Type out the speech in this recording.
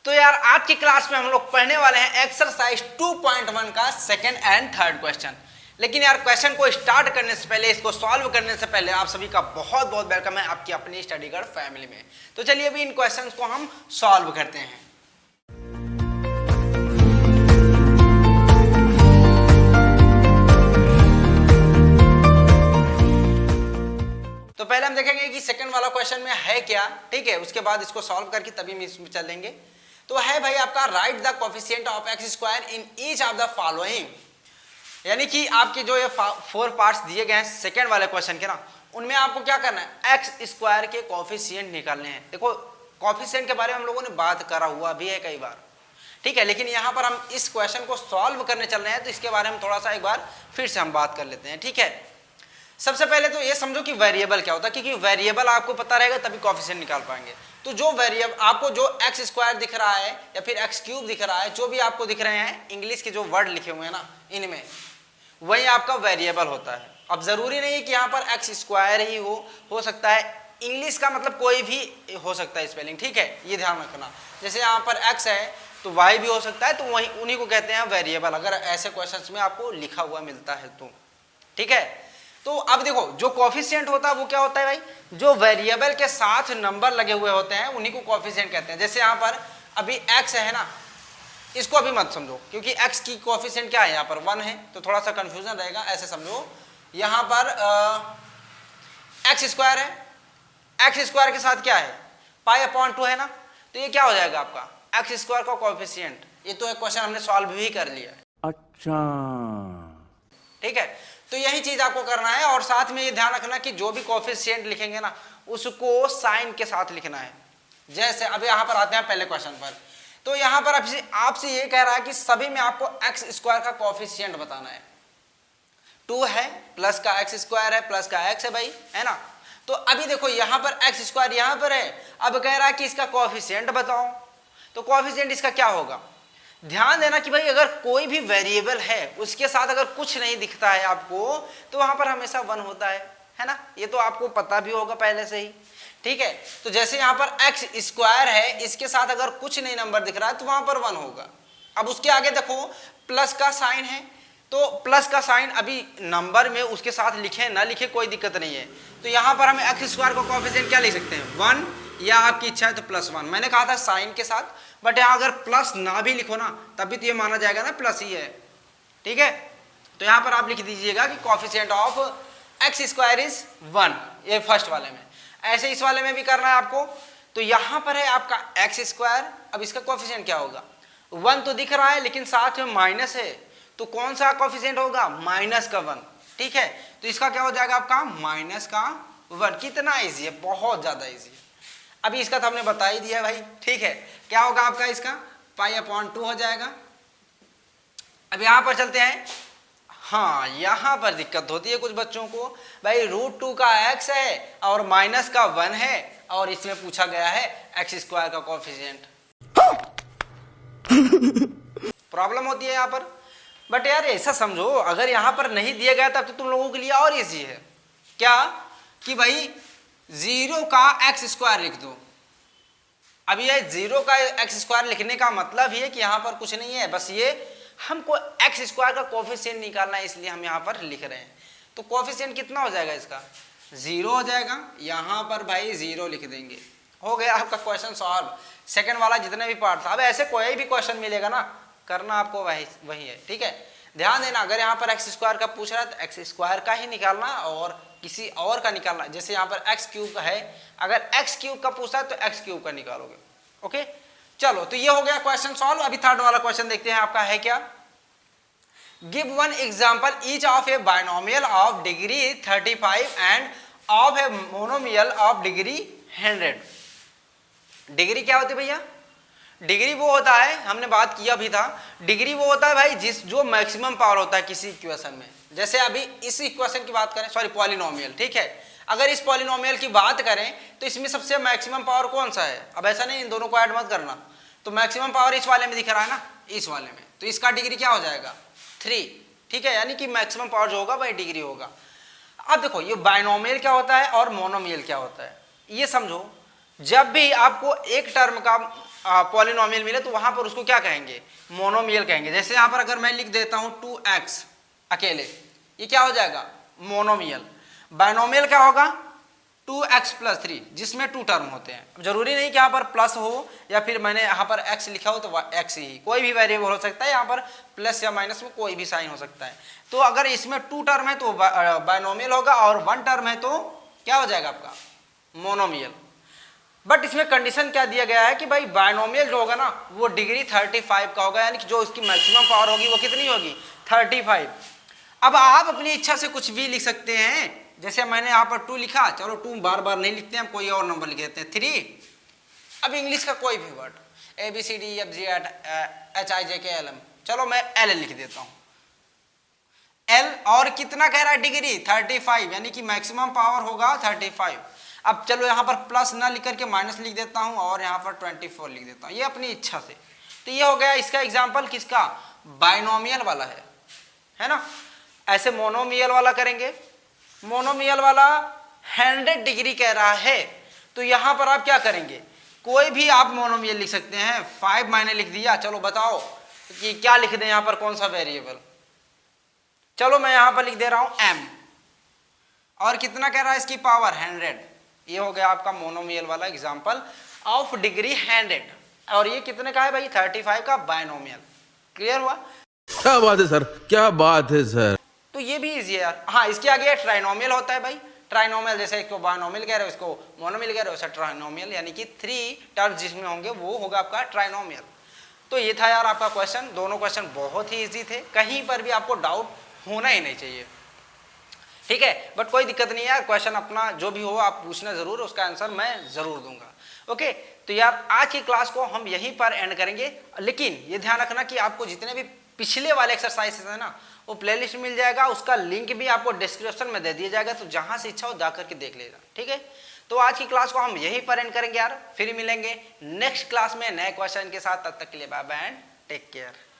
तो यार आज की क्लास में हम लोग पढ़ने वाले हैं एक्सरसाइज 2.1 का सेकंड एंड थर्ड क्वेश्चन। लेकिन यार क्वेश्चन को स्टार्ट करने से पहले, इसको सॉल्व करने से पहले आप सभी का बहुत बहुत वेलकम है आपकी अपनी स्टडी गर्ल फैमिली में। तो चलिए अभी इन क्वेश्चंस को हम सॉल्व करते हैं। तो पहले हम देखेंगे कि सेकंड वाला क्वेश्चन में है क्या, ठीक है। उसके बाद इसको सॉल्व करके तभी हम इसमें चलेंगे। तो है भाई आपका right the coefficient of x square in each of the following, यानी कि आपके जो ये 4 पार्ट्स दिए गए हैं सेकंड वाले क्वेश्चन के ना, उनमें आपको क्या करना है, एक्स स्क्वायर के कोफिशिएंट निकालने हैं। देखो कोफिशिएंट के बारे में हम लोगों ने बात करा हुआ भी है कई बार, ठीक है। लेकिन यहाँ पर हम इस क्वेश्चन को सॉल्व करने चल रहे हैं तो इसके बारे में थोड़ा सा एक बार फिर से हम बात कर लेते हैं, ठीक है। सबसे पहले तो ये समझो कि वेरिएबल क्या होता है, क्योंकि वेरिएबल आपको पता रहेगा तभी कोफिशिएंट निकाल पाएंगे। तो जो वेरिएबल आपको जो एक्स स्क्वायर दिख रहा है या फिर एक्स क्यूब दिख रहा है, जो भी आपको दिख रहे हैं इंग्लिश के जो वर्ड लिखे हुए हैं ना, इनमें वही आपका वेरिएबल होता है। अब जरूरी नहीं है कि यहाँ पर एक्स स्क्वायर ही हो सकता है इंग्लिश का मतलब कोई भी हो सकता है स्पेलिंग, ठीक है, ये ध्यान रखना। जैसे यहाँ पर एक्स है तो वाई भी हो सकता है, तो वही उन्हीं को कहते हैं वेरिएबल, अगर ऐसे क्वेश्चंस में आपको लिखा हुआ मिलता है तो, ठीक है। तो अब देखो जो कोफिशिएंट होता है वो क्या होता है भाई, जो वेरिएबल के साथ नंबर लगे हुए होते हैं उन्हीं को कोफिशिएंट कहते हैं। जैसे यहाँ पर अभी x है ना, इसको अभी मत समझो क्योंकि x की कोफिशिएंट क्या है, यहाँ पर 1 है, तो थोड़ा सा कंफ्यूजन रहेगा। ऐसे समझो यहाँ पर एक्स स्क्वायर है, एक्स स्क्वायर के साथ क्या है, π/2 है ना, तो ये क्या हो जाएगा आपका एक्स स्क्वायर का कोफिशिएंट। ये तो एक क्वेश्चन हमने सॉल्व भी कर लिया है, अच्छा, ठीक है। तो यही चीज आपको करना है और साथ में ये ध्यान रखना कि जो भी कोफिशिएंट लिखेंगे ना उसको साइन के साथ लिखना है। जैसे अभी यहाँ पर आते हैं पहले क्वेश्चन पर, तो यहाँ पर आपसे ये कह रहा है कि सभी में आपको एक्स स्क्वायर का कोफिशिएंट बताना है। 2 है, प्लस का एक्स स्क्वायर है, प्लस का एक्स है भाई, है ना। तो अभी देखो यहाँ पर एक्स स्क्वायर यहाँ पर है, अब कह रहा है कि इसका कोफिशिएंट बताओ। तो कोफिशिएंट इसका क्या होगा, ध्यान देना कि भाई अगर कोई भी वेरिएबल है उसके साथ अगर कुछ नहीं दिखता है आपको तो वहां पर हमेशा 1 होता है ना। ये तो आपको पता भी होगा पहले से ही, ठीक है। तो जैसे यहाँ पर एक्स स्क्वायर है, इसके साथ अगर कुछ नहीं नंबर दिख रहा है तो वहां पर 1 होगा। अब उसके आगे देखो प्लस का साइन है, तो प्लस का साइन अभी नंबर में उसके साथ लिखे ना लिखे कोई दिक्कत नहीं है। तो यहाँ पर हम एक्स स्क्वायर का कोफिशिएंट क्या लिख सकते हैं, 1, या आपकी इच्छा है तो +1। मैंने कहा था साइन के साथ, बट यहाँ अगर प्लस ना भी लिखो ना तभी तो ये माना जाएगा ना प्लस ही है, ठीक है। तो यहाँ पर आप लिख दीजिएगा कि coefficient of x square is 1, ये फर्स्ट वाले में। ऐसे इस वाले में भी करना है आपको। तो यहाँ पर है आपका एक्स स्क्वायर, अब इसका कोफिशिएंट क्या होगा, 1 तो दिख रहा है लेकिन साथ में माइनस है, तो कौन सा कोफिशिएंट होगा, माइनस का 1, ठीक है। तो इसका क्या हो जाएगा आपका माइनस का 1। कितना ईजी है, बहुत ज्यादा ईजी है। अभी इसका तो हमने बता ही दिया भाई, ठीक है। क्या होगा आपका इसका π/2 हो जाएगा। अब यहां पर चलते हैं, हाँ यहाँ पर दिक्कत होती है कुछ बच्चों को, भाई √2 का x है और माइनस का 1 है और इसमें पूछा गया है एक्स स्क्वायर का कोफिशिएंट। प्रॉब्लम होती है यहाँ पर। बट यार ऐसा समझो अगर यहाँ पर नहीं दिया गया तब तो तुम लोगों के लिए और इजी है, क्या कि भाई 0 का एक्स स्क्वायर लिख दो। अब ये 0 का एक्स स्क्वायर लिखने का मतलब ये कि यहाँ पर कुछ नहीं है, बस ये हमको एक्स स्क्वायर का कोफिशिएंट निकालना है, इसलिए हम यहाँ पर लिख रहे हैं। तो कोफिशिएंट कितना हो जाएगा इसका, 0 हो जाएगा। यहाँ पर भाई 0 लिख देंगे, हो गया आपका क्वेश्चन सॉल्व। सेकंड वाला जितने भी पार्ट था, अब ऐसे कोई भी क्वेश्चन मिलेगा ना करना आपको वही है, ठीक है। ध्यान देना अगर यहाँ पर एक्स स्क्वायर का पूछ रहा है तो एक्स स्क्वायर का ही निकालना और किसी और का निकालना। जैसे यहाँ पर एक्स क्यूब का है, अगर एक्स क्यूब का पूछा है तो एक्स क्यूब का निकालोगे, ओके। चलो तो ये हो गया क्वेश्चन सॉल्व। अभी थर्ड वाला क्वेश्चन देखते हैं आपका है क्या, give 1 example each of A binomial of degree 35 end of a monomial of degree 100। Degree क्या होती है भैया, डिग्री वो होता है, हमने बात किया भी था, डिग्री वो होता है भाई जो मैक्सिमम पावर होता है किसी इक्वेशन में। जैसे अभी इस इक्वेशन की बात करें, सॉरी पॉलिनोमियल, ठीक है। अगर इस पॉलिनोमियल की बात करें तो इसमें सबसे मैक्सिमम पावर कौन सा है, अब ऐसा नहीं इन दोनों को ऐड मत करना, तो मैक्सिमम पावर इस वाले में दिख रहा है ना, इस वाले में, तो इसका डिग्री क्या हो जाएगा 3, ठीक है। यानी कि मैक्सिमम पावर जो होगा वही डिग्री होगा। अब देखो ये बाइनोमियल क्या होता है और मोनोमियल क्या होता है, ये समझो। जब भी आपको एक टर्म का पॉलिनोमियल मिले तो वहां पर उसको क्या कहेंगे, मोनोमियल कहेंगे। जैसे यहाँ पर अगर मैं लिख देता हूँ 2x अकेले, ये क्या हो जाएगा, मोनोमियल। बाइनोमियल क्या होगा, 2x + 3 जिसमें 2 टर्म होते हैं। अब जरूरी नहीं कि यहाँ पर प्लस हो या फिर मैंने यहाँ पर x लिखा हो तो x ही, कोई भी वेरिएबल हो सकता है, यहाँ पर प्लस या माइनस में कोई भी साइन हो सकता है। तो अगर इसमें 2 टर्म है तो बाइनोमियल होगा और 1 टर्म है तो क्या हो जाएगा आपका, मोनोमियल। बट इसमें कंडीशन क्या दिया गया है कि भाई बाइनोमियल जो होगा ना वो डिग्री 35 का होगा, यानी कि जो इसकी मैक्सिमम पावर होगी वो कितनी होगी, 35। अब आप अपनी इच्छा से कुछ भी लिख सकते हैं, जैसे मैंने यहाँ पर 2 लिखा, चलो 2 बार बार नहीं लिखते हैं, हम कोई और नंबर लिख देते हैं 3। अब इंग्लिश का कोई भी वर्ड ABCDEFG HIJKLM, चलो मैं L लिख देता हूँ, L और कितना कह रहा है डिग्री 35, यानी कि मैक्सिमम पावर होगा 35। अब चलो यहाँ पर प्लस ना लिख करके माइनस लिख देता हूँ और यहाँ पर 24 लिख देता हूँ, ये अपनी इच्छा से। तो ये हो गया इसका एग्जाम्पल, किसका, बाइनोमियल वाला है ना। ऐसे मोनोमियल वाला करेंगे, मोनोमियल वाला 100 डिग्री कह रहा है, तो यहाँ पर आप क्या करेंगे, कोई भी आप मोनोमियल लिख सकते हैं। 5 मैंने लिख दिया, चलो बताओ कि क्या लिख दें यहाँ पर, कौन सा वेरिएबल। चलो मैं यहाँ पर लिख दे रहा हूँ m, और कितना कह रहा है इसकी पावर 100। ये हो गया आपका मोनोमियल वाला एग्जाम्पल ऑफ डिग्री 100, और ये कितने का है भाई, 35 का बाइनोमियल। क्लियर हुआ, क्या बात है सर, क्या बात है सर। तो ये भी इजी है यार। हाँ, इसके आगे ट्राइनोमियल होता है भाई, ट्राइनोमियल जैसे इसको बाइनोमियल कह रहे हो, इसको मोनोमियल कह रहे हो, वैसे ट्राइनोमियल यानी कि 3 टर्म्स जिसमें होंगे वो होगा आपका ट्राइनोमियल। तो ये था यार आपका क्वेश्चन, दोनों क्वेश्चन बहुत ही इजी थे, कहीं पर भी आपको डाउट होना ही नहीं चाहिए, ठीक है। बट कोई दिक्कत नहीं है यार, क्वेश्चन अपना जो भी हो आप पूछना जरूर, उसका आंसर मैं जरूर दूंगा। ओके, तो यार आज की क्लास को हम यहीं पर एंड करेंगे, लेकिन ये ध्यान रखना कि आपको जितने भी पिछले वाले एक्सरसाइजेस है ना वो प्लेलिस्ट मिल जाएगा, उसका लिंक भी आपको डिस्क्रिप्शन में दे दिया जाएगा, तो जहां से इच्छा हो जाकर के देख लेगा, ठीक है। तो आज की क्लास को हम यहीं पर एंड करेंगे यार, फिर मिलेंगे नेक्स्ट क्लास में नए क्वेश्चन के साथ, तब तक के लिए bye bye and take care.